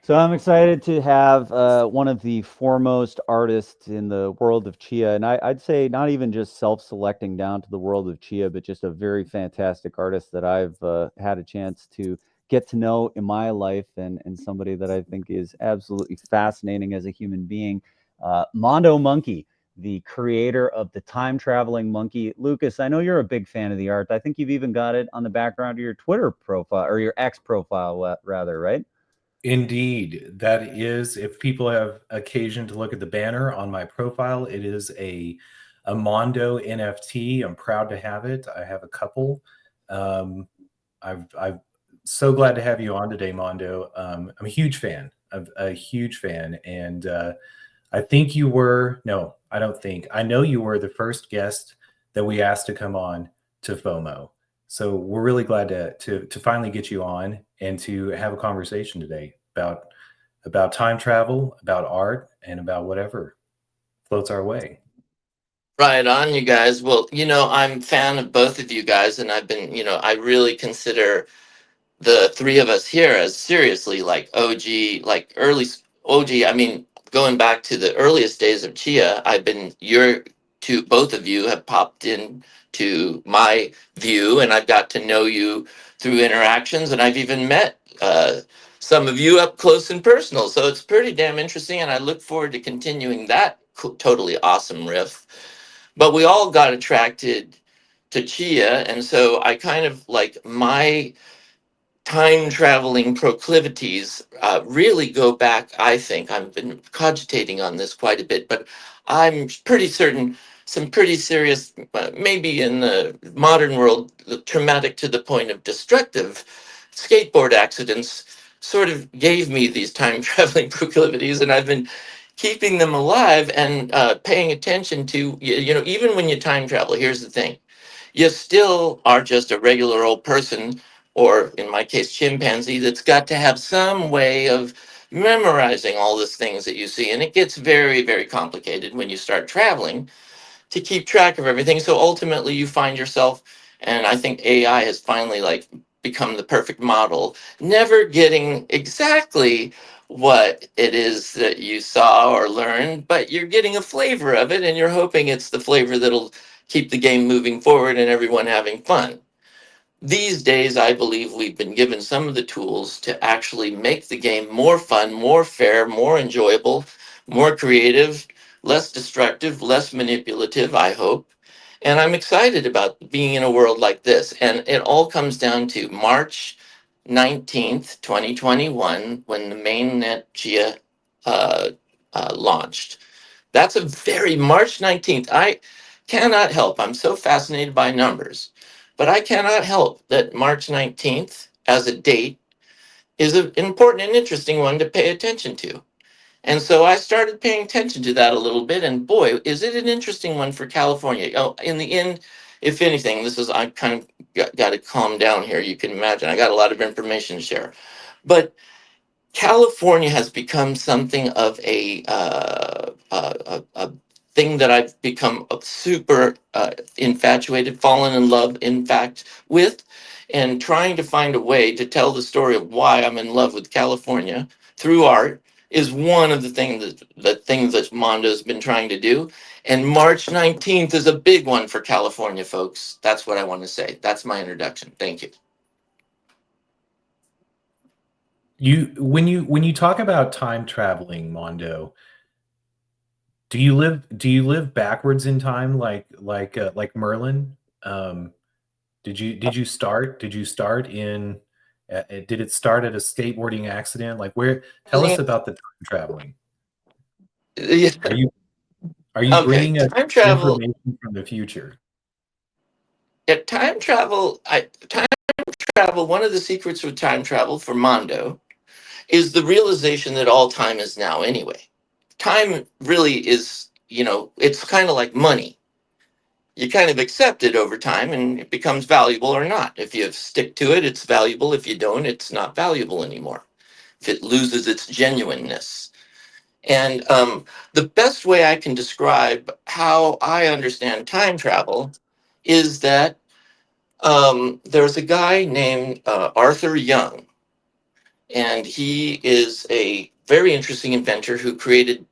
So I'm excited to have one of the foremost artists in the world of Chia, and I'd say not even just self-selecting down to the world of Chia, but just a very fantastic artist that I've had a chance to get to know in my life, and somebody that I think is absolutely fascinating as a human being. Mondo Monkey, the creator of the time-traveling monkey. Lucas, I know you're a big fan of the art. I think you've even got it on the background of your Twitter profile or your X profile, rather, right? Indeed, that is, if people have occasion to look at the banner on my profile, it is a Mondo NFT. I'm proud to have it. I have a couple. Um, I've so glad to have you on today, Mondo. I'm a huge fan. I'm a huge fan, and I think you were. No, I don't think. I know you were the first guest that we asked to come on to FOMO. So we're really glad to finally get you on and to have a conversation today about time travel, about art, and about whatever floats our way. Right on, you guys. Well, I'm a fan of both of you guys, and I've been, I really consider the three of us here as seriously like OG, like early OG. I mean, going back to the earliest days of Chia, both of you have popped in to my view, and I've got to know you through interactions, and I've even met some of you up close and personal. So it's pretty damn interesting, and I look forward to continuing that totally awesome riff. But we all got attracted to Chia, and so I kind of like my time traveling proclivities really go back. I think I've been cogitating on this quite a bit, but I'm pretty certain some pretty serious, maybe in the modern world, traumatic to the point of destructive skateboard accidents sort of gave me these time traveling proclivities, and I've been keeping them alive and paying attention to, even when you time travel, here's the thing: you still are just a regular old person, or in my case, chimpanzee, that's got to have some way of memorizing all these things that you see. And it gets very, very complicated when you start traveling to keep track of everything. So ultimately, you find yourself, and I think AI has finally like become the perfect model, never getting exactly what it is that you saw or learned, but you're getting a flavor of it, and you're hoping it's the flavor that'll keep the game moving forward and everyone having fun. These days, I believe we've been given some of the tools to actually make the game more fun, more fair, more enjoyable, more creative, less destructive, less manipulative, I hope. And I'm excited about being in a world like this. And it all comes down to March 19th, 2021, when the mainnet Chia uh, launched. That's a very March 19th. I cannot help. I'm so fascinated by numbers, but I cannot help that March 19th as a date is an important and interesting one to pay attention to. And so I started paying attention to that a little bit, and boy, is it an interesting one for California. Oh, in the end, if anything, I kind of got to calm down here. You can imagine I got a lot of information to share, but California has become something of a thing that I've become super infatuated, fallen in love, in fact, with, and trying to find a way to tell the story of why I'm in love with California through art is one of the things that Mondo's been trying to do. And March 19th is a big one for California, folks. That's what I want to say. That's my introduction. Thank you. When you talk about time traveling, Mondo, do you live backwards in time like Merlin? Um, did you start in did it start at a skateboarding accident? Like, where, tell us about the time traveling. Yeah, Are you are you okay, bringing us time travel. information from the future? Yeah, time travel. One of the secrets with time travel for Mondo is the realization that all time is now anyway. Time really is, it's kind of like money. You kind of accept it over time and it becomes valuable or not. If you stick to it, it's valuable. If you don't, it's not valuable anymore. If it loses its genuineness. And the best way I can describe how I understand time travel is that there's a guy named Arthur Young, And he is a very interesting inventor who created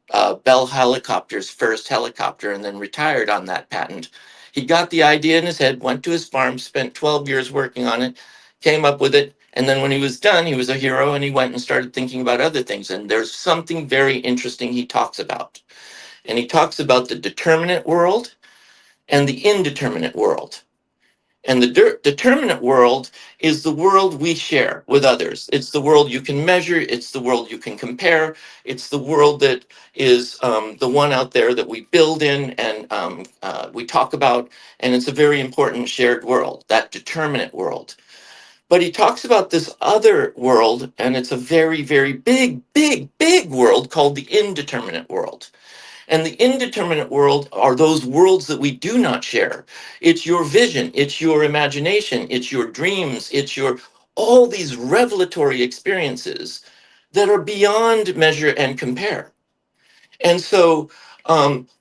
Bell Helicopter's first helicopter and then retired on that patent. He got the idea in his head, went to his farm, spent 12 years working on it, came up with it. And then when he was done, he was a hero and he went and started thinking about other things. And there's something very interesting he talks about. And he talks about the determinate world and the indeterminate world. And the determinate world is the world we share with others. It's the world you can measure. It's the world you can compare. It's the world that is the one out there that we build in and we talk about. And it's a very important shared world, that determinate world. But he talks about this other world, and it's a very, very big, big, big world called the indeterminate world. And the indeterminate world are those worlds that we do not share. It's your vision, it's your imagination, it's your dreams, it's your all these revelatory experiences that are beyond measure and compare. And so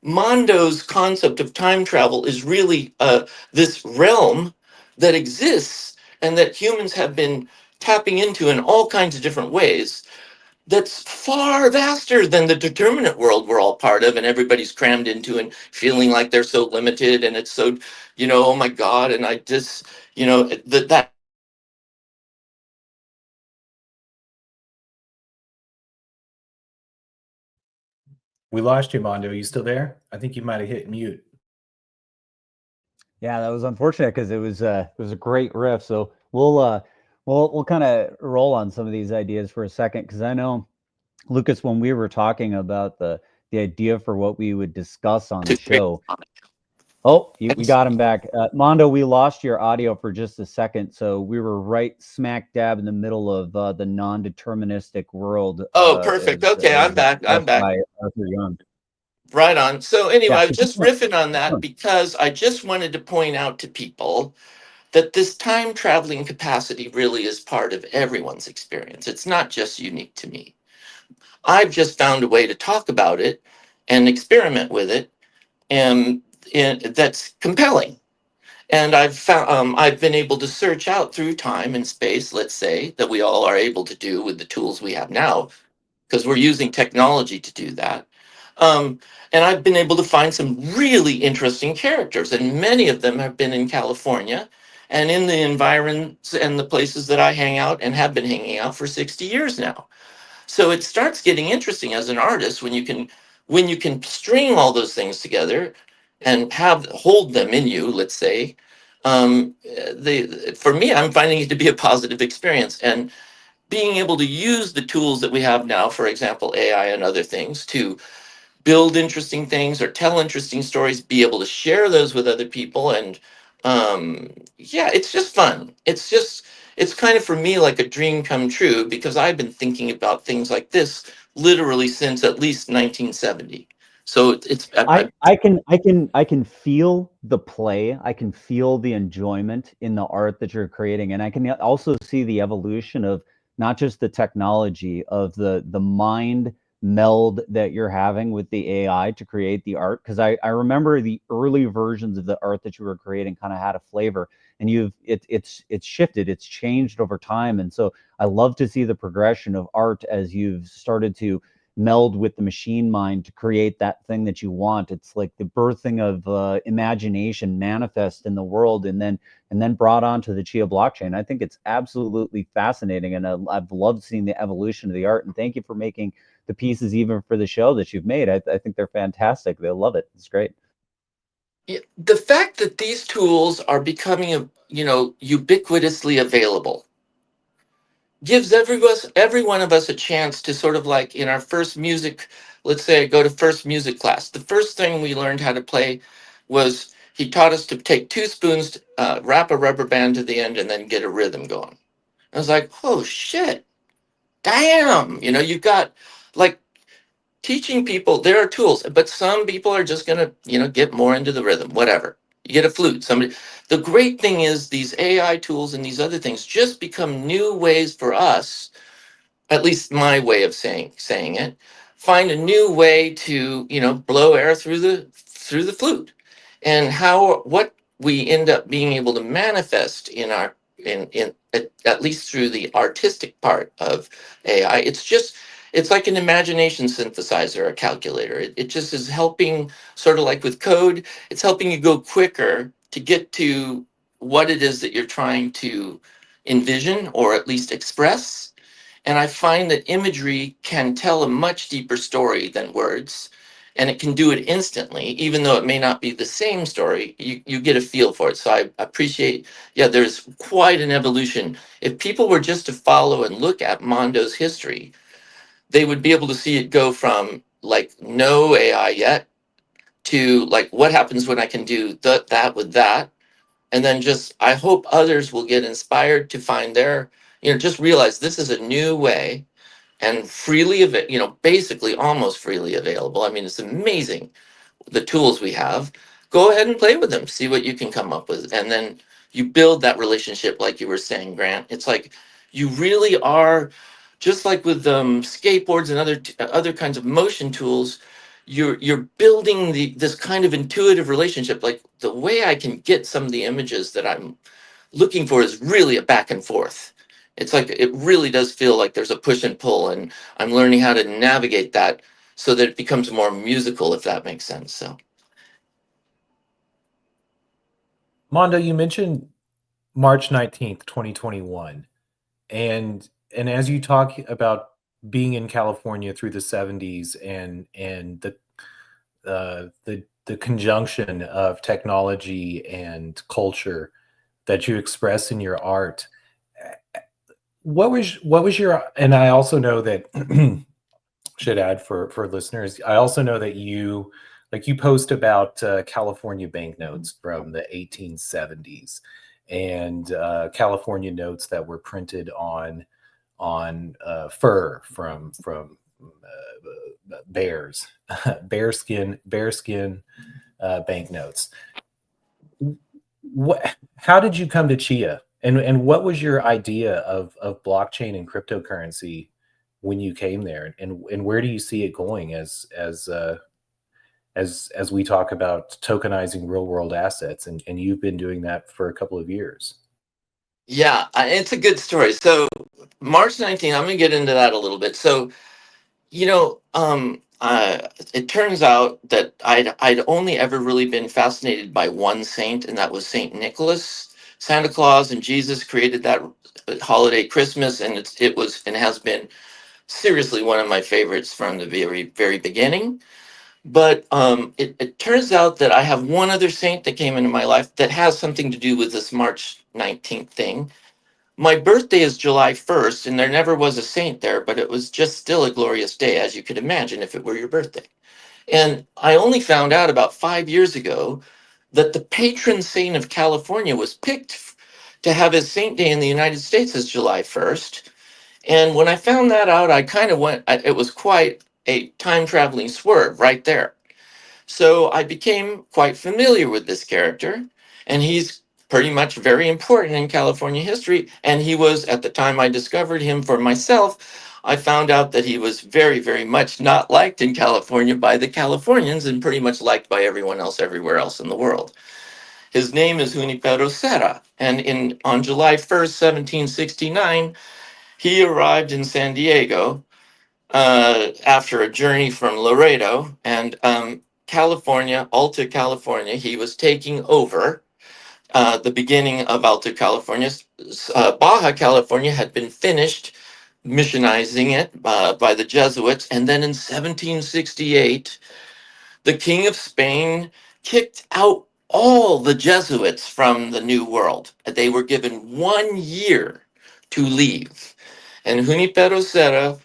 Mondo's concept of time travel is really this realm that exists and that humans have been tapping into in all kinds of different ways that's far vaster than the determinate world we're all part of and everybody's crammed into and feeling like they're so limited and it's so, oh my God, and I just, that. We lost you, Mondo. Are you still there? I think you might have hit mute. Yeah, that was unfortunate because it was a great riff. So we'll kind of roll on some of these ideas for a second because I know, Lucas, when we were talking about the idea for what we would discuss on the To create. show. Oh, we got him back. Mondo, we lost your audio for just a second. So we were right smack dab in the middle of the non-deterministic world. Oh, perfect. Okay, I'm back. I'm Discussed back. by Arthur Young. Right on. So anyway, Yeah, I so was just riffing on that because I just wanted to point out to people that this time traveling capacity really is part of everyone's experience. It's not just unique to me. I've just found a way to talk about it and experiment with it, and that's compelling. And I've been able to search out through time and space, let's say, that we all are able to do with the tools we have now, because we're using technology to do that. Um, and I've been able to find some really interesting characters, and many of them have been in California and in the environs and the places that I hang out and have been hanging out for 60 years now. So it starts getting interesting as an artist when you can string all those things together and hold them in you, let's say. For me, I'm finding it to be a positive experience, and being able to use the tools that we have now, for example, AI and other things, to build interesting things or tell interesting stories, be able to share those with other people. And yeah, it's just fun. It's kind of for me like a dream come true because I've been thinking about things like this literally since at least 1970. So I can feel the play. I can feel the enjoyment in the art that you're creating, and I can also see the evolution of not just the technology of the mind meld that you're having with the AI to create the art. Because I remember the early versions of the art that you were creating kind of had a flavor, and it's shifted, it's changed over time, and so I love to see the progression of art as you've started to meld with the machine mind to create that thing that you want. It's like the birthing of imagination manifest in the world and then brought onto the Chia blockchain. I think it's absolutely fascinating, and I've loved seeing the evolution of the art. And thank you for making the pieces even for the show that you've made. I think they're fantastic. They love it. It's great. the fact that these tools are becoming ubiquitously available gives every one of us a chance to sort of like in our first music, let's say I go to first music class. The first thing we learned how to play was he taught us to take two spoons, wrap a rubber band to the end, and then get a rhythm going. I was like, oh shit, damn, you've got like teaching people, there are tools, but some people are just gonna, get more into the rhythm, whatever. You get a flute, somebody. The great thing is these AI tools and these other things just become new ways for us, at least my way of saying it, find a new way to, blow air through the flute. And what we end up being able to manifest in our in at least through the artistic part of AI. It's like an imagination synthesizer, a calculator. It just is helping, sort of like with code, it's helping you go quicker to get to what it is that you're trying to envision or at least express. And I find that imagery can tell a much deeper story than words, and it can do it instantly, even though it may not be the same story. You get a feel for it. So I appreciate, yeah, there's quite an evolution. If people were just to follow and look at Mondo's history, they would be able to see it go from like no AI yet to like what happens when I can do that with that. And then just, I hope others will get inspired to find their, just realize this is a new way and freely, basically almost freely available. I mean, it's amazing the tools we have. Go ahead and play with them, see what you can come up with. And then you build that relationship, like you were saying, Grant. It's like you really are, just like with skateboards and other kinds of motion tools, you're building this kind of intuitive relationship. Like the way I can get some of the images that I'm looking for is really a back and forth. It's like it really does feel like there's a push and pull, and I'm learning how to navigate that so that it becomes more musical, if that makes sense. So Mondo, you mentioned March 19th, 2021. And as you talk about being in California through the 70s and the conjunction of technology and culture that you express in your art, what was your, and I also know that should add for listeners, I also know that you post about California banknotes from the 1870s and California notes that were printed on fur from bears, bearskin banknotes. How did you come to Chia, and what was your idea of blockchain and cryptocurrency when you came there, and where do you see it going as we talk about tokenizing real world assets, and you've been doing that for a couple of years? yeah, it's a good story. So March 19th, I'm going to get into that a little bit. So, it turns out that I'd only ever really been fascinated by one saint, and that was Saint Nicholas. Santa Claus and Jesus created that holiday, Christmas, and it was and has been seriously one of my favorites from the very, very beginning. But it turns out that I have one other saint that came into my life that has something to do with this March 19th thing. My birthday is July 1st, and there never was a saint there, but it was just still a glorious day, as you could imagine if it were your birthday. And I only found out about 5 years ago that the patron saint of California was picked to have his saint day in the United States as July 1st. And when I found that out, I kind of it was quite a time traveling swerve right there. So I became quite familiar with this character, and he's pretty much very important in California history. And he was, at the time I discovered him for myself, I found out that he was very, very much not liked in California by the Californians and pretty much liked by everyone else everywhere else in the world. His name is Junipero Serra, and on July 1st, 1769, he arrived in San Diego after a journey from Laredo and California, Alta California. He was taking over the beginning of Alta California. Baja California had been finished missionizing it by the Jesuits. And then in 1768, the King of Spain kicked out all the Jesuits from the New World. They were given 1 year to leave. And Junipero Serra,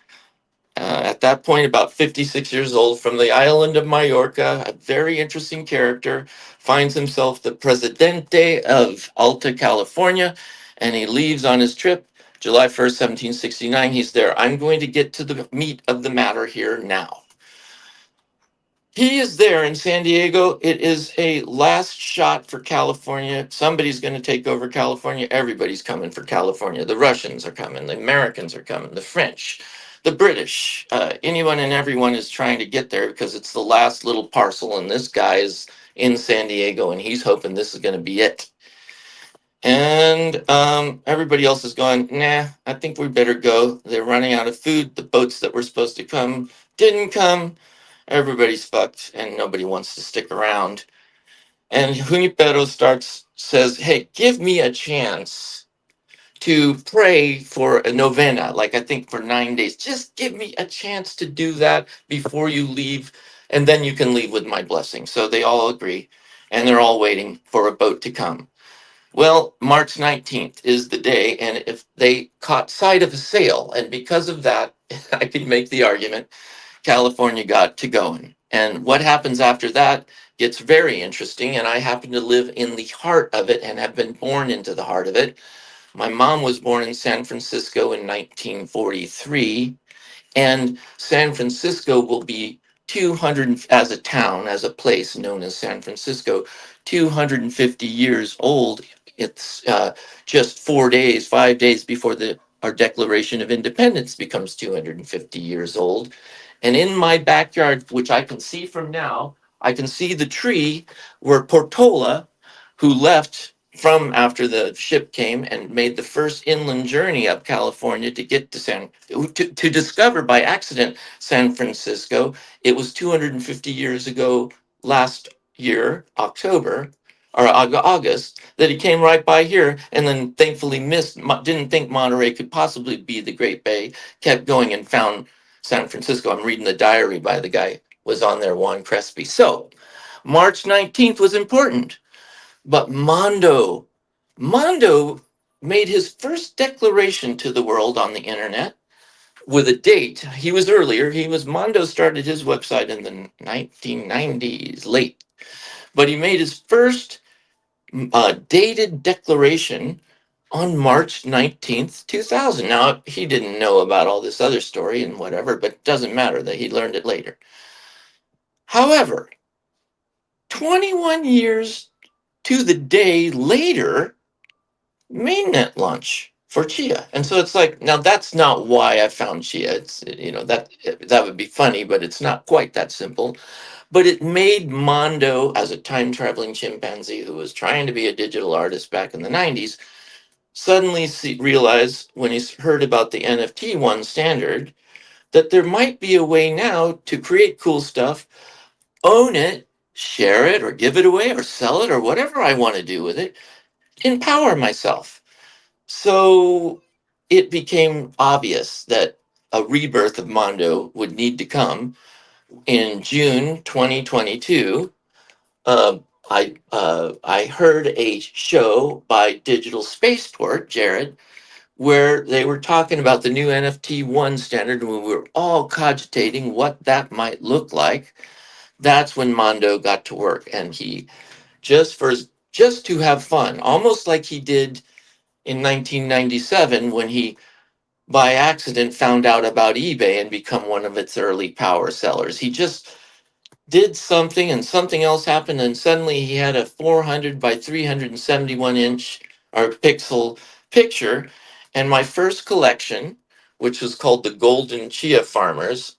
at that point, about 56 years old, from the island of Mallorca, a very interesting character, finds himself the Presidente of Alta California, and he leaves on his trip July 1st, 1769. He's there. I'm going to get to the meat of the matter here now. He is there in San Diego. It is a last shot for California. Somebody's going to take over California. Everybody's coming for California. The Russians are coming. The Americans are coming. The French, the British. Anyone and everyone is trying to get there because it's the last little parcel. And this guy is in San Diego, and he's hoping this is going to be it. And everybody else is going, nah, I think we better go. They're running out of food. The boats that were supposed to come didn't come. Everybody's fucked and nobody wants to stick around. And Junipero says, hey, give me a chance to pray for a novena, like I think for 9 days. Just give me a chance to do that before you leave, and then you can leave with my blessing. So they all agree, and they're all waiting for a boat to come. Well, March 19th is the day, and if they caught sight of a sail, and because of that, I can make the argument, California got to going. And what happens after that gets very interesting, and I happen to live in the heart of it and have been born into the heart of it. My mom was born in San Francisco in 1943, and San Francisco will be 200, as a town, as a place known as San Francisco, 250 years old. It's just 4 days, 5 days before our Declaration of Independence becomes 250 years old. And in my backyard, which I can see from now, I can see the tree where Portola, who left from after the ship came and made the first inland journey up California to get to discover by accident San Francisco. It was 250 years ago last year, October or August, that he came right by here and then thankfully didn't think Monterey could possibly be the Great Bay, kept going and found San Francisco. I'm reading the diary by the guy was on there, Juan Crespi. So March 19th was important. But Mondo made his first declaration to the world on the internet with a date. He was earlier. Mondo started his website in the 1990s, late. But he made his first dated declaration on March 19th, 2000. Now, he didn't know about all this other story and whatever, but it doesn't matter that he learned it later. However, 21 years to the day later, mainnet launch for Chia. And so it's like, now that's not why I found Chia. It's, that would be funny, but it's not quite that simple. But it made Mondo, as a time traveling chimpanzee who was trying to be a digital artist back in the 90s, suddenly realize when he heard about the NFT1 standard that there might be a way now to create cool stuff, own it, share it, or give it away, or sell it, or whatever I want to do with it, empower myself. So it became obvious that a rebirth of Mondo would need to come in June 2022. I heard a show by Digital Spaceport, Jared, where they were talking about the new NFT1 standard, and we were all cogitating what that might look like. That's when Mondo got to work, and he just to have fun, almost like he did in 1997 when he by accident found out about eBay and become one of its early power sellers. He just did something and something else happened, and suddenly he had a 400 by 371 inch or pixel picture. And my first collection, which was called the Golden Chia Farmers,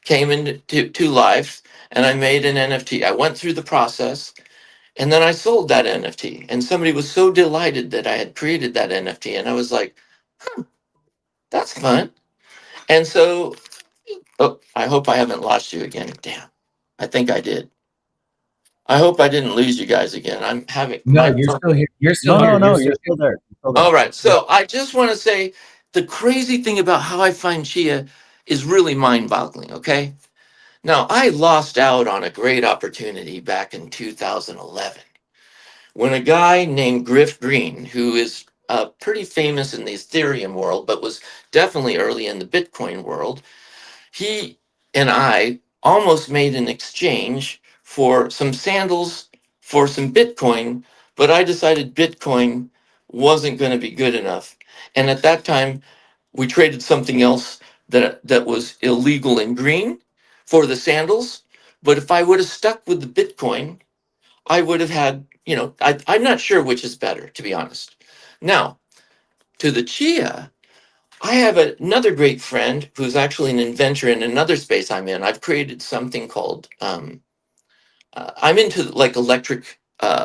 came into to life, and I made an NFT. I went through the process, and then I sold that NFT. And somebody was so delighted that I had created that NFT, and I was like, that's fun. And so, oh, I hope I haven't lost you again. Damn, I think I did. I hope I didn't lose you guys again. I'm having No, my you're phone. still here. You're still No, here. no, You're no. still You're still there. You're still there. All right. So I just want to say the crazy thing about how I find Chia is really mind boggling. Okay. Now, I lost out on a great opportunity back in 2011 when a guy named Griff Green, who is pretty famous in the Ethereum world, but was definitely early in the Bitcoin world, he and I almost made an exchange for some sandals for some Bitcoin, but I decided Bitcoin wasn't going to be good enough. And at that time, we traded something else that was illegal in green for the sandals. But if I would have stuck with the Bitcoin, I would have had, I'm not sure which is better, to be honest. Now, to the Chia, I have another great friend who's actually an inventor in another space I'm in. I've created something called I'm into like electric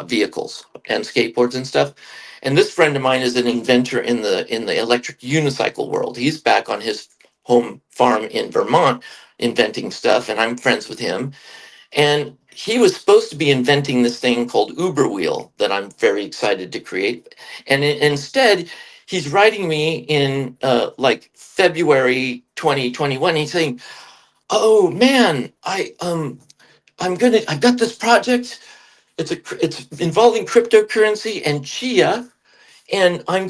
vehicles and skateboards and stuff. And this friend of mine is an inventor in the electric unicycle world. He's back on his home farm in Vermont inventing stuff, and I'm friends with him. And he was supposed to be inventing this thing called Uber Wheel that I'm very excited to create. And instead, he's writing me in like February 2021. He's saying, "Oh man, I've got this project. It's involving cryptocurrency and Chia, and I'm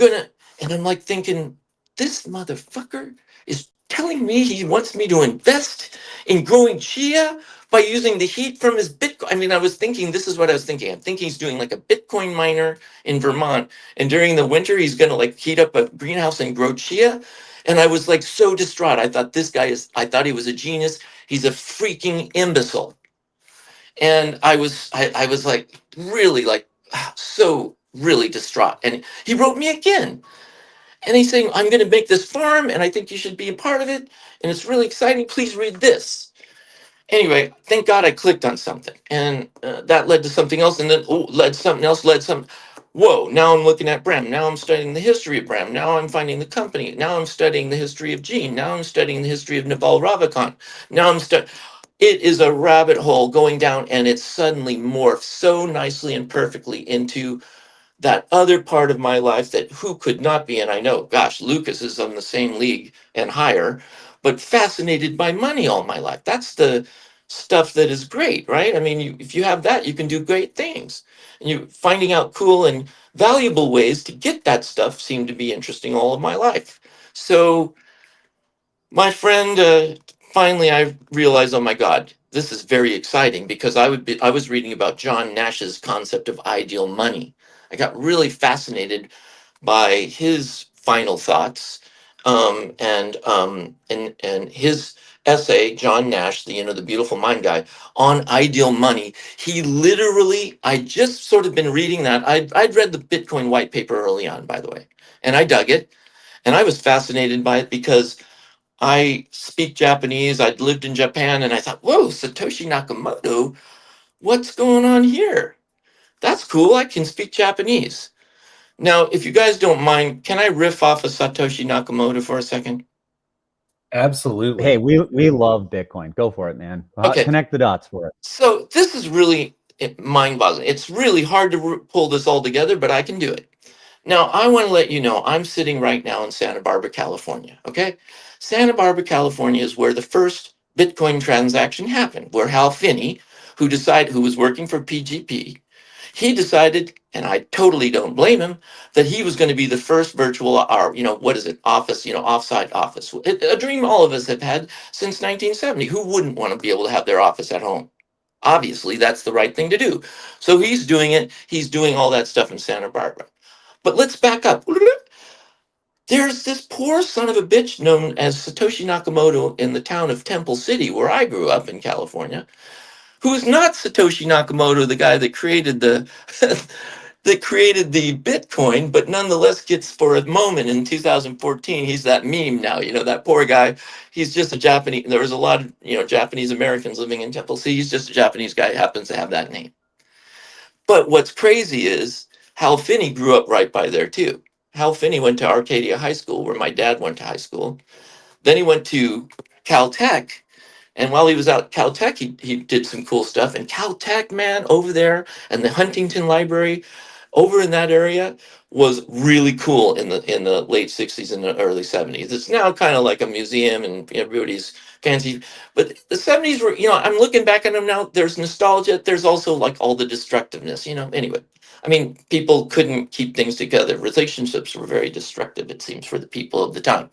like thinking, this motherfucker is telling me he wants me to invest in growing Chia by using the heat from his Bitcoin. I mean, I was thinking, this is what I was thinking. I'm thinking he's doing like a Bitcoin miner in Vermont, and during the winter, he's going to like heat up a greenhouse and grow Chia. And I was like so distraught. I thought he was a genius. He's a freaking imbecile. And I was like really like so really distraught. And he wrote me again, and he's saying, I'm going to make this farm and I think you should be a part of it, and it's really exciting, please read this. Anyway, thank God I clicked on something, and that led to something else, and then led something else, led some. Whoa, now I'm looking at Bram. Now I'm studying the history of Bram. Now I'm finding the company. Now I'm studying the history of Gene. Now I'm studying the history of Naval Ravikant. Now I'm studying. It is a rabbit hole going down, and it suddenly morphs so nicely and perfectly into that other part of my life that who could not be. And I know, gosh, Lucas is on the same league and higher, but fascinated by money all my life. That's the stuff that is great, right? I mean, if you have that, you can do great things. And you finding out cool and valuable ways to get that stuff seemed to be interesting all of my life. So my friend, finally, I realized, oh my God, this is very exciting, because I was reading about John Nash's concept of ideal money. I got really fascinated by his final thoughts, and his essay, John Nash, the beautiful mind guy, on ideal money. He literally, I just sort of been reading that. I'd read the Bitcoin white paper early on, by the way, and I dug it, and I was fascinated by it because I speak Japanese. I'd lived in Japan, and I thought, whoa, Satoshi Nakamoto, what's going on here? That's cool. I can speak Japanese. Now, if you guys don't mind, can I riff off of Satoshi Nakamoto for a second? Absolutely. Hey, we love Bitcoin. Go for it, man. Okay, Connect the dots for it. so this is really mind-boggling. It's really hard to pull this all together, but I can do it. Now, I want to let you know I'm sitting right now in Santa Barbara, California. Okay, Santa Barbara, California is where the first Bitcoin transaction happened, where Hal Finney, who was working for PGP, he decided, and I totally don't blame him, that he was going to be the first virtual, or what is it, office, offsite office. A dream all of us have had since 1970. Who wouldn't want to be able to have their office at home? Obviously, that's the right thing to do. So he's doing it. He's doing all that stuff in Santa Barbara. But let's back up. There's this poor son of a bitch known as Satoshi Nakamoto in the town of Temple City, where I grew up in California, who's not Satoshi Nakamoto, the guy that created the that created the Bitcoin, but nonetheless gets, for a moment in 2014, he's that meme now. That poor guy. He's just a Japanese. There was a lot of Japanese Americans living in Temple City. He's just a Japanese guy who happens to have that name. But what's crazy is Hal Finney grew up right by there too. Hal Finney went to Arcadia High School, where my dad went to high school. Then he went to Caltech, and while he was out at Caltech, he did some cool stuff. And Caltech, man, over there, and the Huntington Library, over in that area, was really cool in the late '60s and the early '70s. It's now kind of like a museum, and everybody's fancy. But the '70s were, I'm looking back at them now. There's nostalgia. There's also like all the destructiveness. Anyway, I mean, people couldn't keep things together. Relationships were very destructive, it seems, for the people of the time.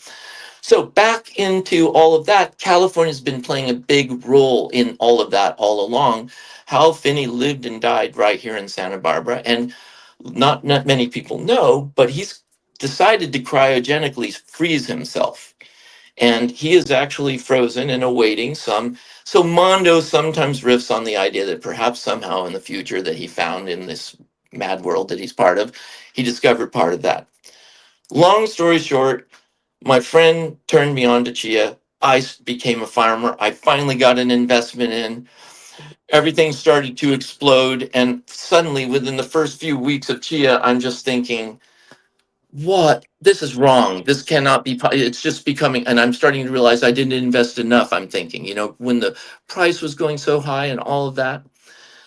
So back into all of that, California's been playing a big role in all of that all along. Hal Finney lived and died right here in Santa Barbara, and not many people know, but he's decided to cryogenically freeze himself. And he is actually frozen and awaiting some. So Mondo sometimes riffs on the idea that perhaps somehow in the future that he found in this mad world that he's part of, he discovered part of that. Long story short, my friend turned me on to Chia. I became a farmer. I finally got an investment in. everything started to explode. And suddenly, within the first few weeks of Chia, I'm just thinking, what? This is wrong. This cannot be. It's just becoming, and I'm starting to realize I didn't invest enough. I'm thinking, when the price was going so high and all of that.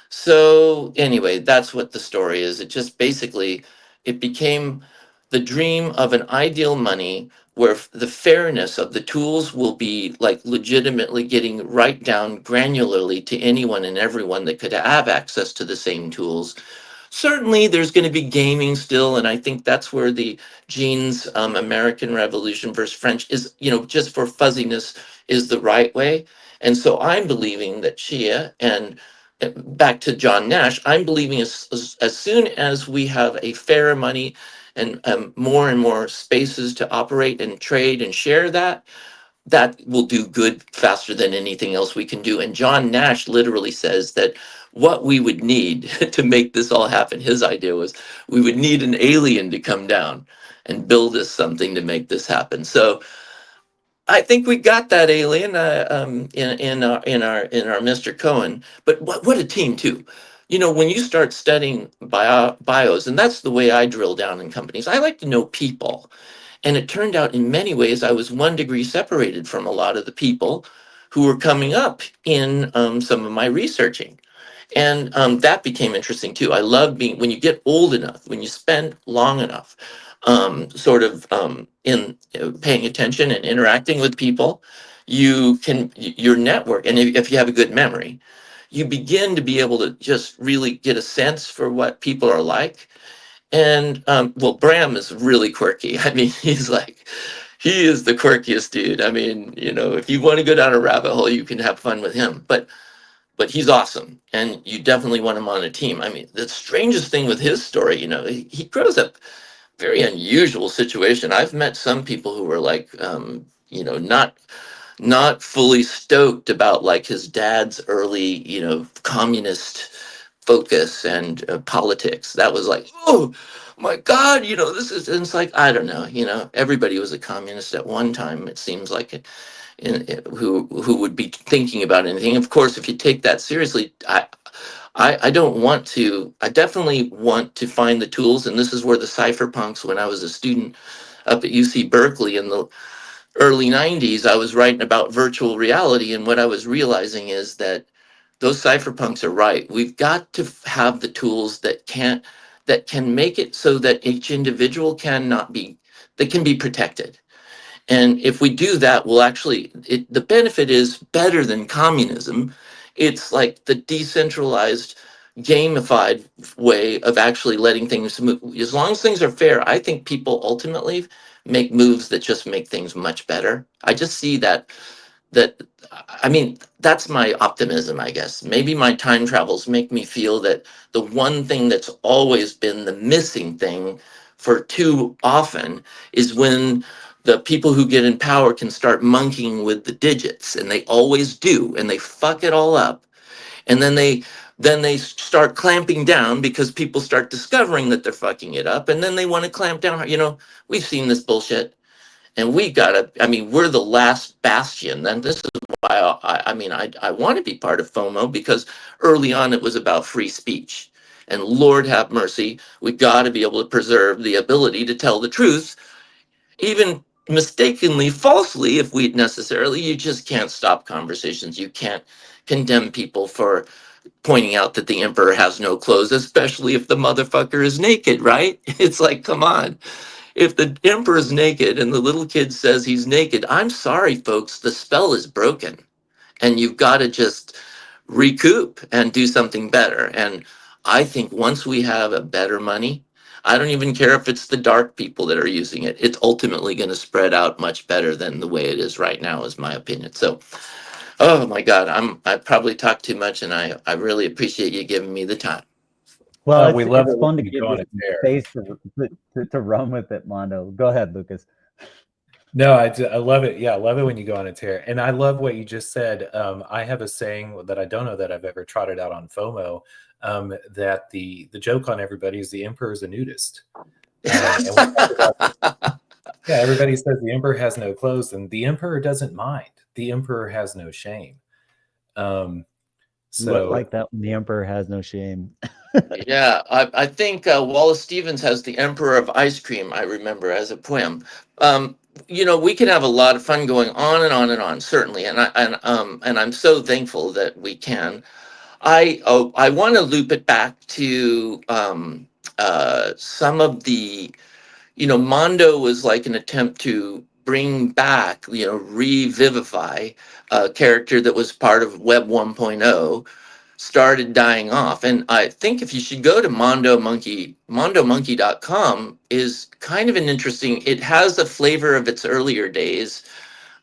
So anyway, that's what the story is. It just basically it became the dream of an ideal money where the fairness of the tools will be like legitimately getting right down granularly to anyone and everyone that could have access to the same tools. Certainly there's going to be gaming still, and I think that's where the genes American Revolution versus French is, just for fuzziness, is the right way. And so I'm believing that Chia and back to John Nash, I'm believing as soon as we have a fairer money and more spaces to operate and trade and share, that will do good faster than anything else we can do. And John Nash literally says that what we would need to make this all happen, his idea was we would need an alien to come down and build us something to make this happen. So I think we got that alien in our Mr. Cohen. But what a team too. When you start studying bios, and that's the way I drill down in companies. I like to know people, and it turned out in many ways I was 1 degree separated from a lot of the people who were coming up in some of my researching. And that became interesting too. I love being, when you get old enough, when you spend long enough, sort of in paying attention and interacting with people, your network, and if you have a good memory, you begin to be able to just really get a sense for what people are like. And well, Bram is really quirky. I mean, he is the quirkiest dude. I mean, if you want to go down a rabbit hole, you can have fun with him. But he's awesome, and you definitely want him on a team. I mean, the strangest thing with his story, he grows up very unusual situation. I've met some people who were like, not fully stoked about like his dad's early, communist focus and politics. That was like, oh my God, this is. And it's like, I don't know, everybody was a communist at one time. It seems like it, who would be thinking about anything. Of course, if you take that seriously, I don't want to. I definitely want to find the tools, and this is where the cypherpunks. When I was a student up at UC Berkeley in the early 90s, I was writing about virtual reality, and what I was realizing is that those cypherpunks are right. We've got to have the tools that can make it so that each individual cannot be they can be protected. And if we do that, we'll actually, the benefit is better than communism. It's like the decentralized, gamified way of actually letting things move. As long as things are fair, I think people ultimately make moves that just make things much better. I just see that I mean, that's my optimism, I guess. Maybe my time travels make me feel that the one thing that's always been the missing thing for too often is when the people who get in power can start monkeying with the digits, and they always do, and they fuck it all up. And then they start clamping down because people start discovering that they're fucking it up, and then they want to clamp down. We've seen this bullshit, and we gotta. I mean, we're the last bastion. And this is why I want to be part of FoMO, because early on it was about free speech, and Lord have mercy, we got to be able to preserve the ability to tell the truth, even mistakenly, falsely, if we necessarily. You just can't stop conversations. You can't condemn people for pointing out that the emperor has no clothes, especially if the motherfucker is naked, right? It's like, come on. If the emperor's naked and the little kid says he's naked, I'm sorry, folks, the spell is broken. And you've got to just recoup and do something better. And I think once we have a better money, I don't even care if it's the dark people that are using it. It's ultimately going to spread out much better than the way it is right now, is my opinion. So, oh my God, I probably talked too much, and I really appreciate you giving me the time. Well, We it's love it's it when fun to you give go you on a some tear. space to run with it, Mondo. Go ahead, Lucas. No, I love it. Yeah, I love it when you go on a tear. And I love what you just said. I have a saying that I don't know that I've ever trotted out on FOMO, that the joke on everybody is the emperor is a nudist. And we talk about this. Yeah, everybody says the emperor has no clothes, and the emperor doesn't mind. The emperor has no shame. Um, So Like that when the emperor has no shame. Yeah, I think Wallace Stevens has The Emperor of Ice Cream, I remember, as a poem. We can have a lot of fun going on and on and on, certainly, and I'm so thankful that we can. I want to loop it back to some of the, Mondo was like an attempt to bring back, revivify a character that was part of Web 1.0, started dying off. And I think if you should go to Mondo Monkey, mondomonkey.com is kind of an interesting, it has a flavor of its earlier days.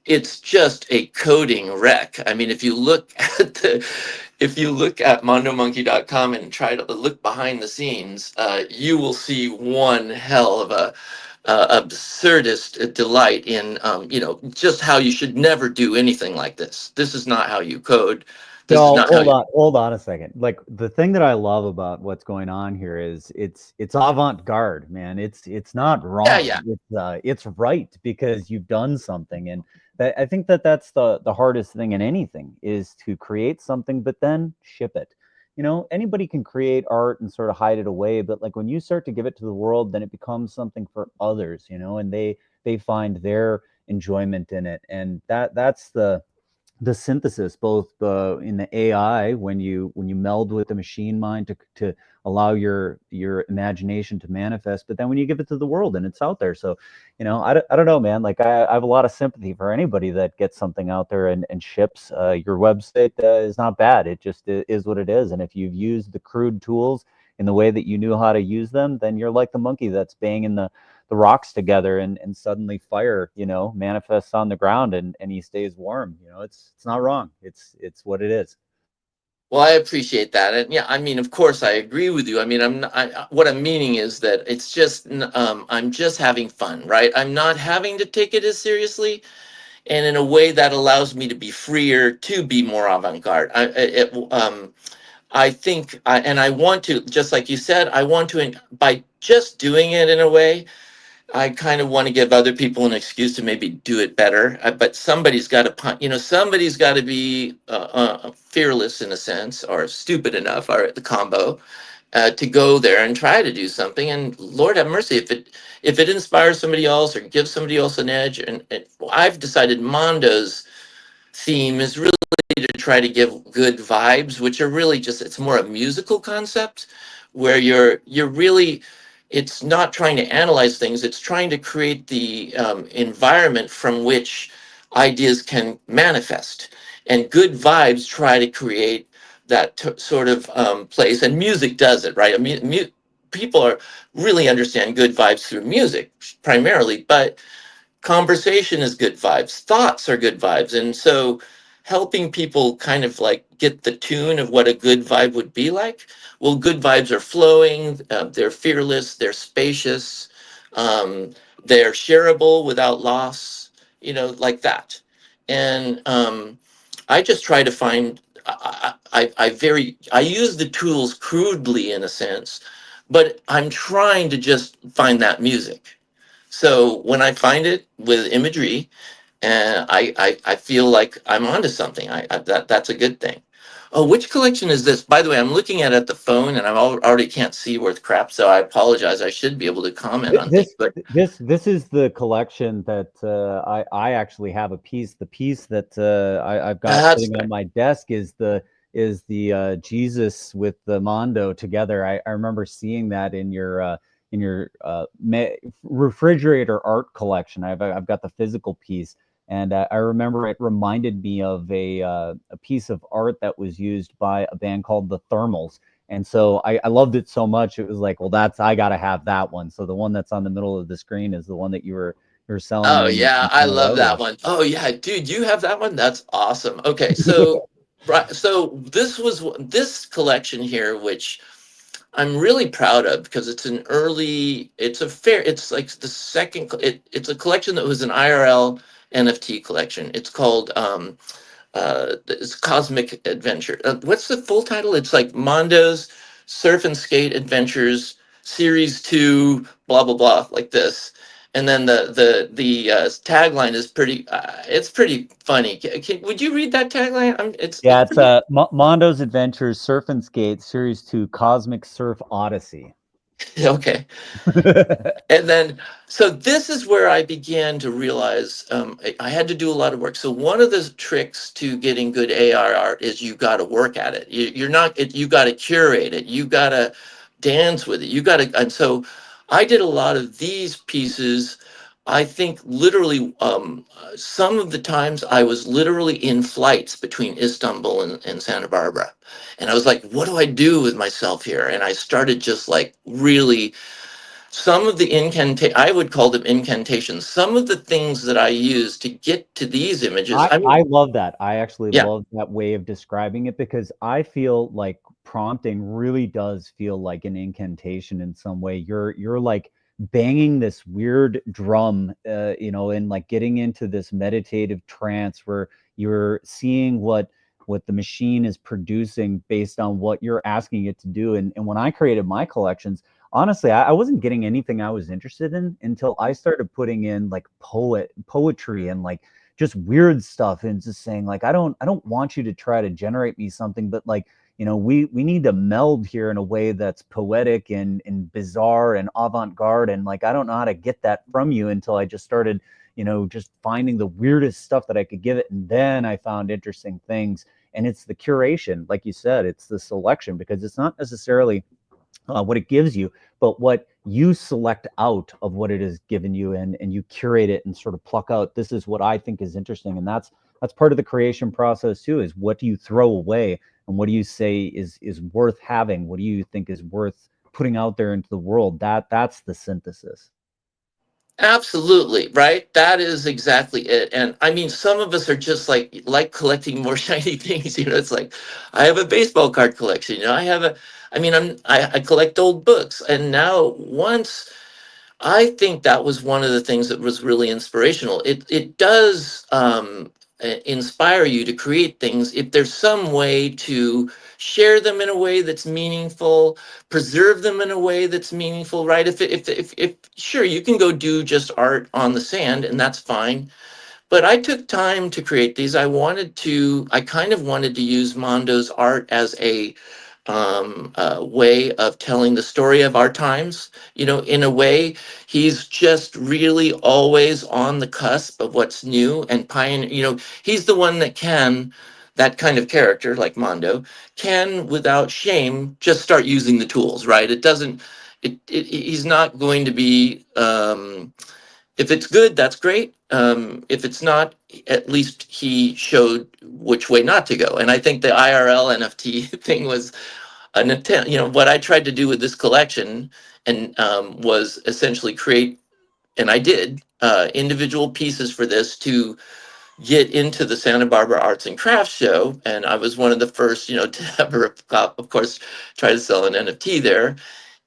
It's just a coding wreck. I mean, if you look at mondomonkey.com and try to look behind the scenes, you will see one hell of a absurdist delight in, just how you should never do anything like this. This is not how you code. This is No, not how you. hold on a second. Like the thing that I love about what's going on here is it's avant-garde, man. It's not Yeah, wrong. yeah. It's right because you've done something, and I think that that's the hardest thing in anything is to create something but then ship it. Anybody can create art and sort of hide it away, but like when you start to give it to the world, then it becomes something for others, and they find their enjoyment in it, and that's the synthesis, both in the AI when you meld with the machine mind to allow your imagination to manifest, but then when you give it to the world and it's out there. So, I don't know, man. Like I have a lot of sympathy for anybody that gets something out there and ships. Your website is not bad. It just is what it is. And if you've used the crude tools in the way that you knew how to use them, then you're like the monkey that's banging the rocks together and suddenly fire manifests on the ground and he stays warm. It's not wrong. It's what it is. Well, I appreciate that, and yeah, I mean, of course, I agree with you. I mean, what I'm meaning is that it's just, I'm just having fun, right? I'm not having to take it as seriously, and in a way that allows me to be freer, to be more avant-garde. I think, and I want to, just like you said, I want to, by just doing it in a way, I kind of want to give other people an excuse to maybe do it better. But somebody's got to, somebody's got to be fearless in a sense, or stupid enough, or the combo, to go there and try to do something. And Lord have mercy, if it inspires somebody else or gives somebody else an edge. And I've decided Mondo's theme is really to try to give good vibes, which are really just, it's more a musical concept where you're really, it's not trying to analyze things, it's trying to create the environment from which ideas can manifest. And good vibes try to create that sort of place. And music does it, right? I mean, people are really understand good vibes through music primarily, but conversation is good vibes, thoughts are good vibes. And so helping people kind of like get the tune of what a good vibe would be like. Well, good vibes are flowing, they're fearless, they're spacious, they're shareable without loss, like that. And I just try to find, I use the tools crudely in a sense, but I'm trying to just find that music. So when I find it with imagery, and I feel like I'm onto something. That's a good thing. Oh, which collection is this? By the way, I'm looking at the phone, and I already can't see worth crap. So I apologize. I should be able to comment on things, This but this is the collection that I actually have a piece. The piece that I've got that's sitting on my desk is the Jesus with the Mondo together. I remember seeing that in your refrigerator art collection. I've got the physical piece, and I remember it reminded me of a piece of art that was used by a band called the Thermals. And so I loved it so much. It was like, well, I gotta have that one. So the one that's on the middle of the screen is the one that you were selling oh in yeah, I Santa love that Barbara. one. Oh yeah, dude, you have that one? That's awesome. Okay, so right, so this collection here, which I'm really proud of because it's like the second, it's a collection that was an IRL NFT collection. It's called, it's Cosmic Adventure. What's the full title? It's like Mondo's Surf and Skate Adventures Series 2, blah, blah, blah, like this. and then the tagline is pretty. It's pretty funny. Would you read that tagline? It's Yeah, it's pretty, Mondo's Adventures Surf and Skate Series 2 Cosmic Surf Odyssey. okay. And then, so this is where I began to realize I had to do a lot of work. So one of the tricks to getting good AR art is you got to work at it. You're not, you got to curate it. You got to dance with it. You got to, and so I did a lot of these pieces. I think literally, some of the times I was literally in flights between Istanbul and Santa Barbara. And I was like, what do I do with myself here? And I started just like really some of the I would call them incantations. Some of the things that I use to get to these images, I mean, I love that. I actually yeah, love that way of describing it because I feel like prompting really does feel like an incantation in some way. You're like banging this weird drum, and like getting into this meditative trance where you're seeing what the machine is producing based on what you're asking it to do. And when I created my collections, honestly, I wasn't getting anything I was interested in until I started putting in like poetry and like just weird stuff and just saying like I don't want you to try to generate me something, but like we need to meld here in a way that's poetic and bizarre and avant-garde, and like I don't know how to get that from you until I just started just finding the weirdest stuff that I could give it, and then I found interesting things. And it's the curation, like you said, it's the selection, because it's not necessarily what it gives you, but what you select out of what it has given you, and you curate it and sort of pluck out, this is what I think is interesting. And that's part of the creation process too, is what do you throw away and what do you say is worth having? What do you think is worth putting out there into the world? That's the synthesis. absolutely, right? That is exactly it. And I mean, some of us are just like collecting more shiny things. It's like I have a baseball card collection. I mean, I collect old books, and now once I think that was one of the things that was really inspirational. It does inspire you to create things if there's some way to share them in a way that's meaningful, preserve them in a way that's meaningful, right? If sure, you can go do just art on the sand, and that's fine. But I took time to create these. I kind of wanted to use Mondo's art as a way of telling the story of our times. In a way, he's just really always on the cusp of what's new and pioneer. He's the one that kind of character, like Mondo, can, without shame, just start using the tools, right? It doesn't, he's not going to be, if it's good, that's great. If it's not, at least he showed which way not to go. And I think the IRL NFT thing was an attempt. What I tried to do with this collection and was essentially create, and I did individual pieces for this to get into the Santa Barbara Arts and Crafts Show, and I was one of the first, to ever, of course, try to sell an NFT there.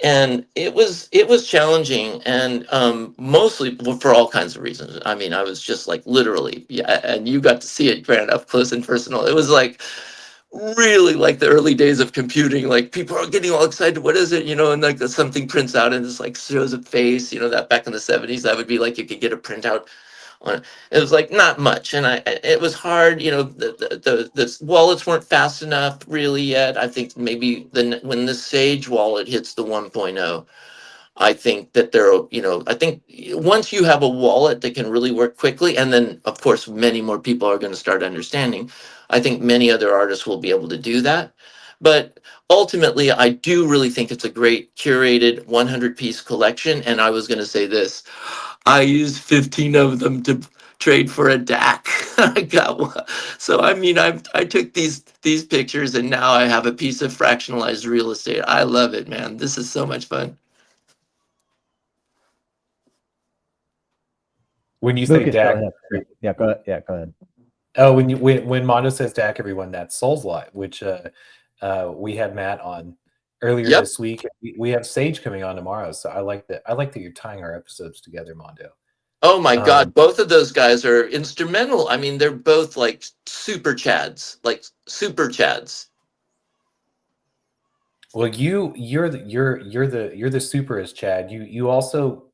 And it was challenging, and mostly for all kinds of reasons. I mean, I was just like literally, yeah, and you got to see it, Grant, up close and personal. It was like really like the early days of computing. Like people are getting all excited. What is it? And like something prints out and it's like shows a face. That back in the 70s, that would be like you could get a printout on it. It was like not much, and it was hard. The wallets weren't fast enough really yet. I think maybe when the Sage wallet hits the 1.0, I think that I think once you have a wallet that can really work quickly, and then of course many more people are going to start understanding, I think many other artists will be able to do that. But ultimately, I do really think it's a great curated 100-piece collection. And I was going to say this, I used 15 of them to trade for a DAC. I got one. So I mean, I took these pictures, and now I have a piece of fractionalized real estate. I love it, man. This is so much fun. When you say Lucas, go DAC, ahead. Yeah, go ahead. Yeah, go ahead. oh, when Mondo says DAC, everyone, that's Soul's Light, which we had Matt on earlier Yep. this week. We have Sage coming on tomorrow, so I like that you're tying our episodes together, Mondo. Oh my God, both of those guys are instrumental. I mean, they're both like super chads, like super chads. Well, you're the superest, Chad. You also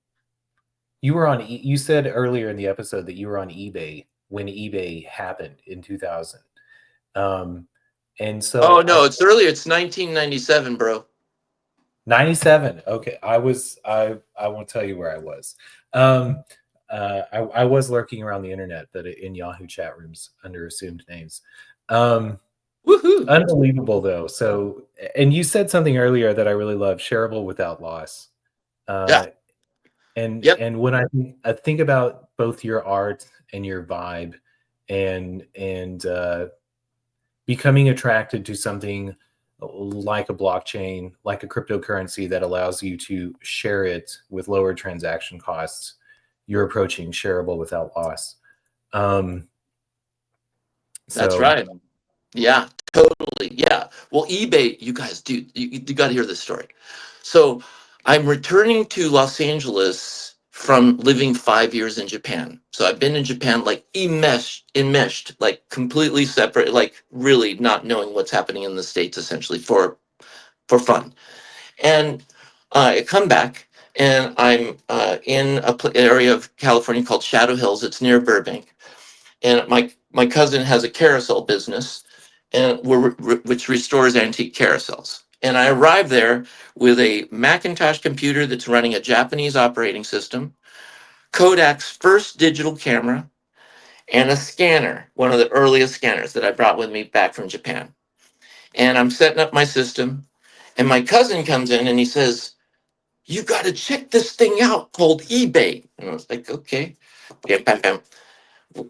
You were on. You said earlier in the episode that you were on eBay when eBay happened in 2000. And Oh so no, it's earlier. It's 1997, bro. 97. Okay, I won't tell you where I was. I was lurking around the internet, but in Yahoo chat rooms under assumed names. Woohoo! Unbelievable though. So, and you said something earlier that I really love: shareable without loss. Yeah. Yep. And when I think about both your art and your vibe, and becoming attracted to something like a blockchain, like a cryptocurrency that allows you to share it with lower transaction costs, you're approaching shareable without loss. That's So right. Yeah, totally. Yeah. Well, eBay, you guys, dude, you got to hear this story. So I'm returning to Los Angeles from living 5 years in Japan. So I've been in Japan like enmeshed, like completely separate, like really not knowing what's happening in the States essentially for fun. And I come back and I'm in a area of California called Shadow Hills. It's near Burbank. And my cousin has a carousel business, and which restores antique carousels. And I arrived there with a Macintosh computer that's running a Japanese operating system, Kodak's first digital camera, and a scanner, one of the earliest scanners that I brought with me back from Japan. And I'm setting up my system, and my cousin comes in and he says, "You got to check this thing out called eBay." And I was like, "Okay, bam, bam, bam.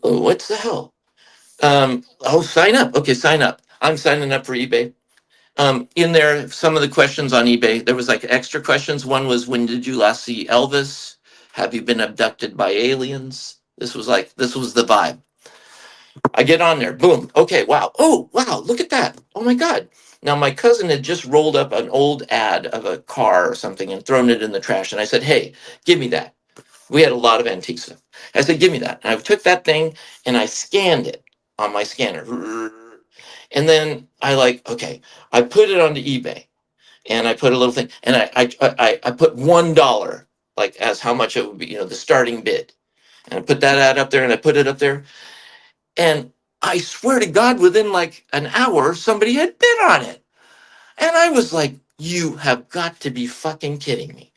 What's the hell?" Oh, sign up. Okay, sign up. I'm signing up for eBay. In there, some of the questions on eBay, there was like extra questions. One was, when did you last see Elvis? Have you been abducted by aliens? This was the vibe. I get on there, boom. Okay, wow. Oh, wow, look at that. Oh my God. Now, my cousin had just rolled up an old ad of a car or something and thrown it in the trash. And I said, "Hey, give me that." We had a lot of antique stuff. I said, "Give me that." And I took that thing and I scanned it on my scanner. And then okay, I put it onto eBay and I put a little thing and I put $1 like as how much it would be, the starting bid. And I put that ad up there and I put it up there. And I swear to God, within like an hour, somebody had bid on it. And I was like, "You have got to be fucking kidding me."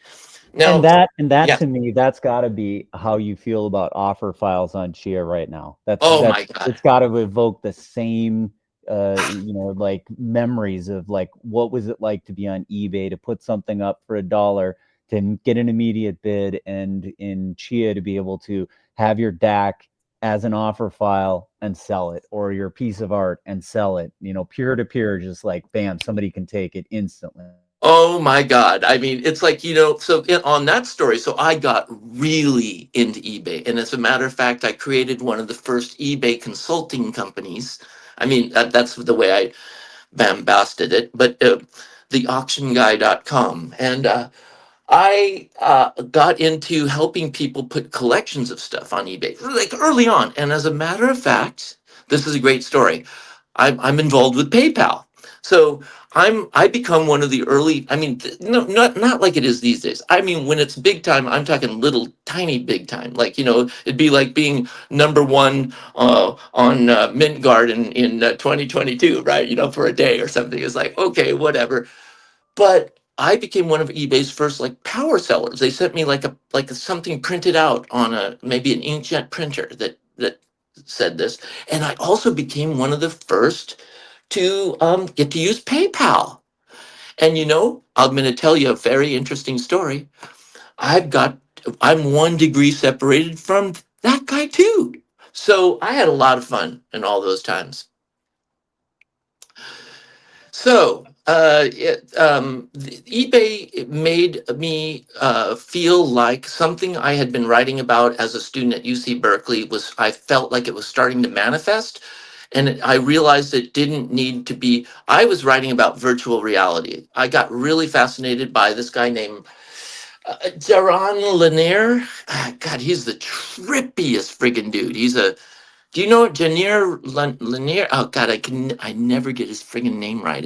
And Now, that yeah. to me, that's got to be how you feel about offer files on Chia right now. Oh my God. It's got to evoke the same, like memories of like what was it like to be on eBay to put something up for $1 to get an immediate bid, and in Chia to be able to have your DAC as an offer file and sell it, or your piece of art and sell it, peer to peer, just like bam, somebody can take it instantly. Oh my God. I mean, it's like, on that story, so I got really into eBay. And as a matter of fact, I created one of the first eBay consulting companies. I mean, that's the way I bambasted it, but theauctionguy.com. And I got into helping people put collections of stuff on eBay, like early on. And as a matter of fact, this is a great story. I'm involved with PayPal, so I become one of the early. I mean, no, not like it is these days. I mean, when it's big time, I'm talking little tiny big time. Like, it'd be like being number one on Mint Garden in 2022, right? For a day or something. It's like, okay, whatever. But I became one of eBay's first like power sellers. They sent me something printed out on maybe an inkjet printer that said this, and I also became one of the first to get to use PayPal. And I'm going to tell you a very interesting story. I'm 1 degree separated from that guy too. So I had a lot of fun in all those times. So, eBay made me feel like something I had been writing about as a student at UC Berkeley I felt like it was starting to manifest. And I realized it didn't need to be, I was writing about virtual reality. I got really fascinated by this guy named Jaron Lanier. God, he's the trippiest friggin' dude. Do you know Lanier? Oh God, I never get his friggin' name right.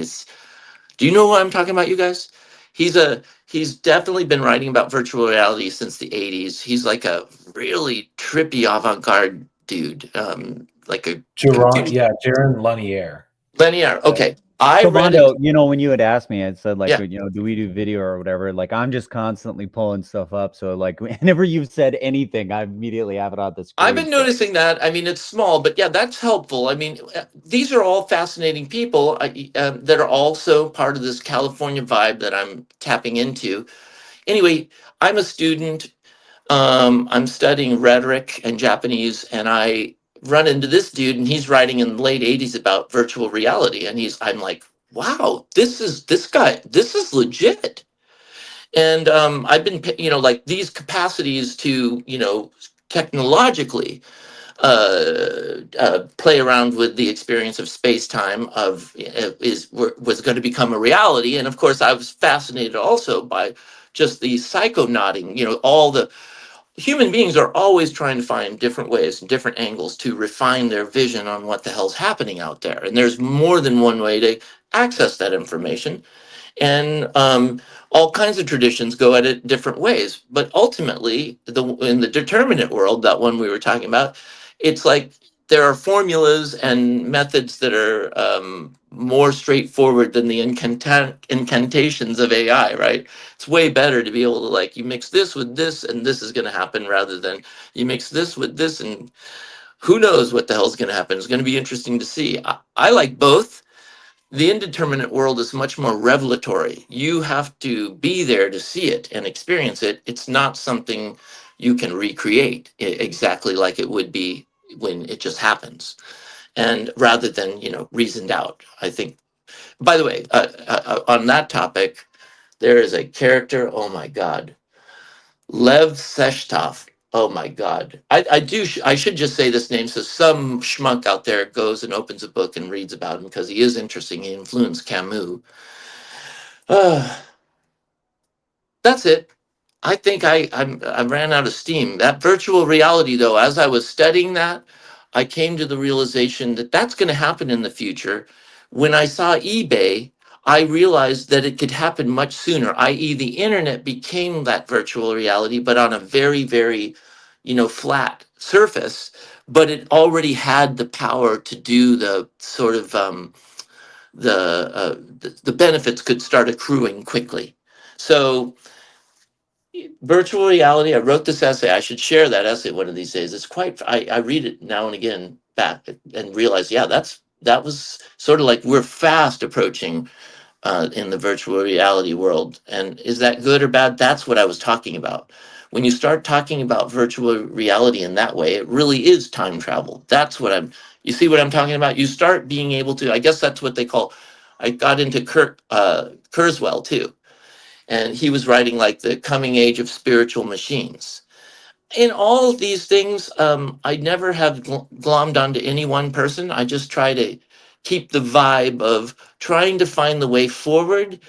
Do you know what I'm talking about, you guys? He's definitely been writing about virtual reality since the 80s. He's like a really trippy avant-garde dude. Like a Jaron, computer yeah, Jaron Lanier. linear. Okay. I So read it. Mondo, when you had asked me, I said like, Yeah. do we do video or whatever? Like, I'm just constantly pulling stuff up. So like, whenever you've said anything, I immediately have it on the I've screen. been So noticing that. I mean, it's small, but yeah, that's helpful. I mean, these are all fascinating people that are also part of this California vibe that I'm tapping into. Anyway, I'm a student. I'm studying rhetoric and Japanese, and I run into this dude, and he's writing in the late '80s about virtual reality, and I'm like, wow, this guy, this is legit. And I've been, like these capacities to, technologically play around with the experience of space time was going to become a reality. And of course, I was fascinated also by just the psychonauting, all the human beings are always trying to find different ways and different angles to refine their vision on what the hell's happening out there. And there's more than one way to access that information. And all kinds of traditions go at it different ways. But ultimately, in the determinate world, that one we were talking about, it's like there are formulas and methods that are more straightforward than the incantations of AI, right? It's way better to be able to, like, you mix this with this and this is going to happen, rather than you mix this with this and who knows what the hell's going to happen. It's going to be interesting to see. I like both. The indeterminate world is much more revelatory. You have to be there to see it and experience it. It's not something you can recreate exactly like it would be when it just happens. And rather than, reasoned out, I think. By the way, on that topic, there is a character, oh my God, Lev Seshtov. Oh my God. I should just say this name so some schmuck out there goes and opens a book and reads about him, because he is interesting. He influenced Camus. Uh, that's it. I think I ran out of steam. That virtual reality, though, as I was studying that, I came to the realization that that's going to happen in the future. When I saw eBay, I realized that it could happen much sooner, i.e., the internet became that virtual reality, but on a very, very, flat surface. But it already had the power to do the sort of the benefits could start accruing quickly. So virtual reality, I wrote this essay. I should share that essay one of these days. It's quite, I read it now and again back and realize, yeah, that was sort of like we're fast approaching in the virtual reality world. And is that good or bad? That's what I was talking about. When you start talking about virtual reality in that way, it really is time travel. That's what you see what I'm talking about? You start being able to, I guess that's what they call, I got into Kurzweil too. And he was writing like the coming age of spiritual machines. In all of these things, I never have glommed onto any one person. I just try to keep the vibe of trying to find the way forward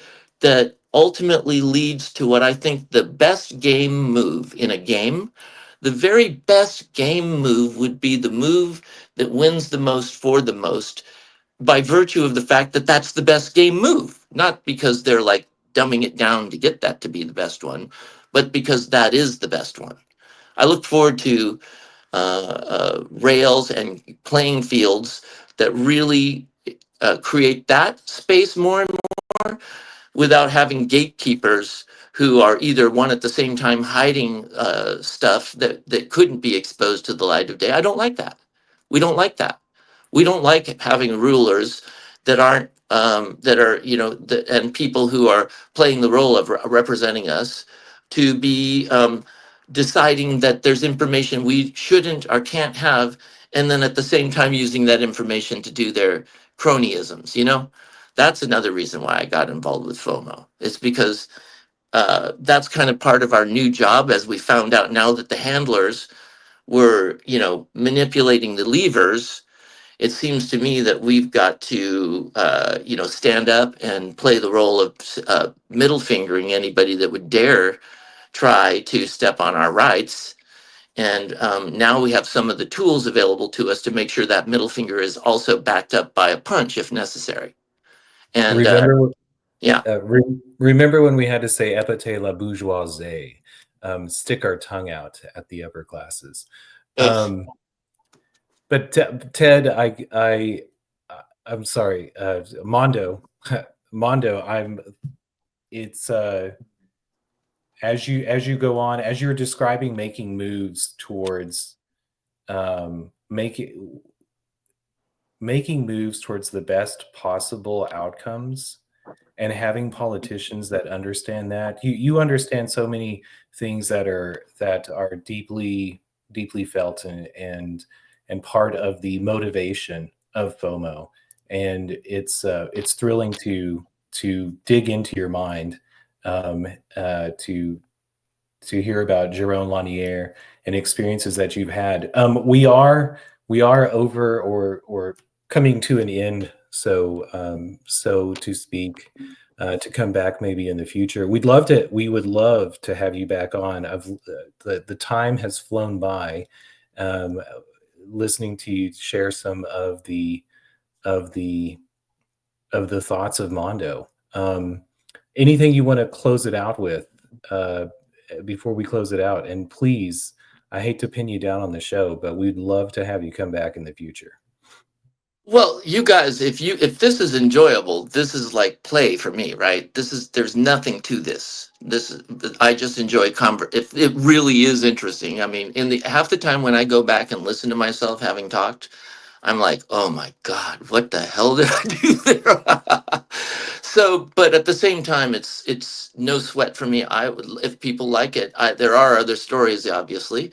that ultimately leads to what I think the best game move in a game. The very best game move would be the move that wins the most for the most, by virtue of the fact that that's the best game move, not because they're like dumbing it down to get that to be the best one, but because that is the best one. I look forward to rails and playing fields that really create that space more and more, without having gatekeepers who are either one at the same time hiding stuff that couldn't be exposed to the light of day. I don't like that. We don't like that. We don't like having rulers that aren't that are and people who are playing the role of representing us to be deciding that there's information we shouldn't or can't have, and then at the same time using that information to do their cronyisms. That's another reason why I got involved with FOMO. It's because that's kind of part of our new job, as we found out now that the handlers were, manipulating the levers. It seems to me that we've got to, stand up and play the role of middle fingering anybody that would dare try to step on our rights. And now we have some of the tools available to us to make sure that middle finger is also backed up by a punch if necessary. And Remember, Yeah. Remember when we had to say "épate la bourgeoisie," stick our tongue out at the upper classes. Ugh. But Ted, I'm sorry, Mondo, Mondo. It's as you go on, as you're describing making moves towards making moves towards the best possible outcomes, and having politicians that understand that. You understand so many things that are deeply felt, and part of the motivation of FOMO. And it's thrilling to dig into your mind, to hear about Jerome Lanier and experiences that you've had. We are over, or coming to an end, so to speak, to come back maybe in the future. We would love to have you back on. The time has flown by, um, listening to you share some of the of the thoughts of Mondo. Anything you want to close it out with, before we close it out? And please, I hate to pin you down on the show, but we'd love to have you come back in the future. Well, you guys, if this is enjoyable, this is like play for me, right? There's nothing to this. I just enjoy if it really is interesting. I mean, in the half the time when I go back and listen to myself having talked, I'm like, oh my God, what the hell did I do there? So, but at the same time, it's no sweat for me. I would, if people like it, there are other stories, obviously.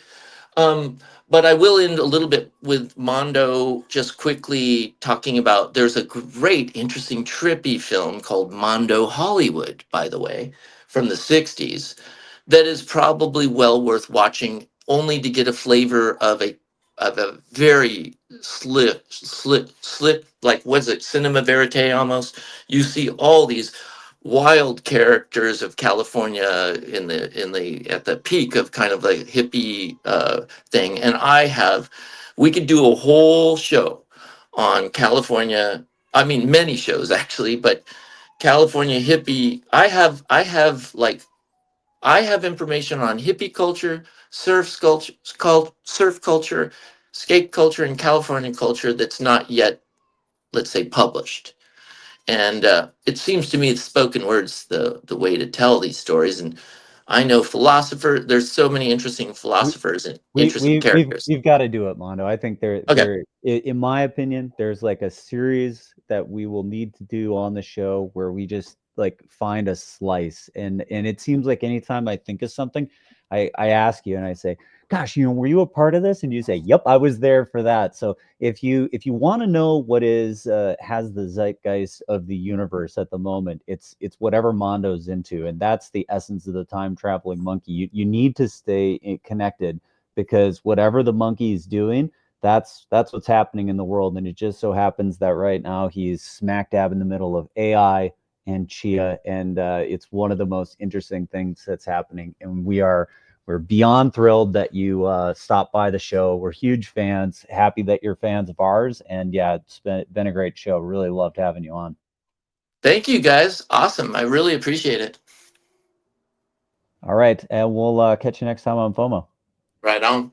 Um, but I will end a little bit with Mondo, just quickly talking about, there's a great, interesting, trippy film called Mondo Hollywood, by the way, from the 60s, that is probably well worth watching, only to get a flavor of a very slip, like what's it, cinema verite almost. You see all these wild characters of California at the peak of kind of the hippie thing. And we could do a whole show on California. I mean, many shows actually, but California hippie. I have information on hippie culture, surf culture, skate culture, and California culture that's not yet, let's say, published. And it seems to me that spoken word's the way to tell these stories. And I know there's so many interesting philosophers and interesting characters. We've got to do it, Mondo. I think Okay. in my opinion, there's like a series that we will need to do on the show where we just like find a slice, and it seems like anytime I think of something, I ask you and I say, gosh, were you a part of this? And you say, yep, I was there for that. So if you want to know what is has the zeitgeist of the universe at the moment, it's whatever Mondo's into, and that's the essence of the time traveling monkey. You need to stay connected, because whatever the monkey is doing, that's what's happening in the world. And it just so happens that right now he's smack dab in the middle of AI and Chia, and it's one of the most interesting things that's happening. And we're beyond thrilled that you stopped by the show. We're huge fans. Happy that you're fans of ours. And yeah, it's been a great show. Really loved having you on. Thank you, guys. Awesome. I really appreciate it. All right. And we'll catch you next time on FOMO. Right on.